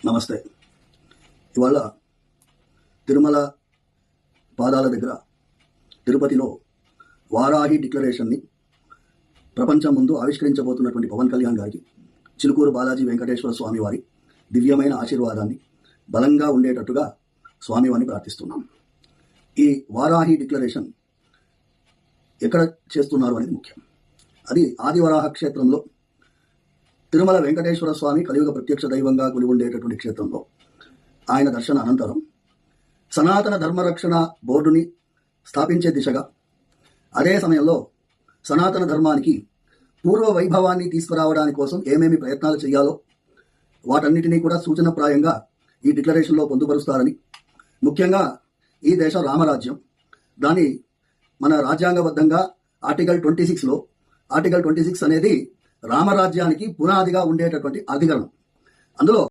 నమస్తే. ఇవాళ తిరుమల పాదాల దగ్గర తిరుపతిలో వారాహి డిక్లరేషన్ని ప్రపంచం ముందు ఆవిష్కరించబోతున్నటువంటి పవన్ కళ్యాణ్ గారికి చిలుకూరు బాలాజీ వెంకటేశ్వర స్వామి వారి దివ్యమైన ఆశీర్వాదాన్ని బలంగా ఉండేటట్టుగా స్వామివారిని ప్రార్థిస్తున్నాం. ఈ వారాహి డిక్లరేషన్ ఎక్కడ చేస్తున్నారు అనేది ముఖ్యం. అది ఆదివరాహ క్షేత్రంలో తిరుమల వెంకటేశ్వర స్వామి కలియుగ ప్రత్యక్ష దైవంగా కొలి ఉండేటటువంటి క్షేత్రంలో ఆయన దర్శన అనంతరం సనాతన ధర్మరక్షణ బోర్డుని స్థాపించే దిశగా, అదే సమయంలో సనాతన ధర్మానికి పూర్వ వైభవాన్ని తీసుకురావడానికి కోసం ఏమేమి ప్రయత్నాలు చేయాలో వాటన్నిటినీ కూడా సూచనప్రాయంగా ఈ డిక్లరేషన్లో పొందుపరుస్తారని, ముఖ్యంగా ఈ దేశం రామరాజ్యం, దాని మన రాజ్యాంగబద్ధంగా ఆర్టికల్ 26లో ఆర్టికల్ 26 అనేది రామరాజ్యానికి పునాదిగా ఉండేటటువంటి అధికరణం. అందులో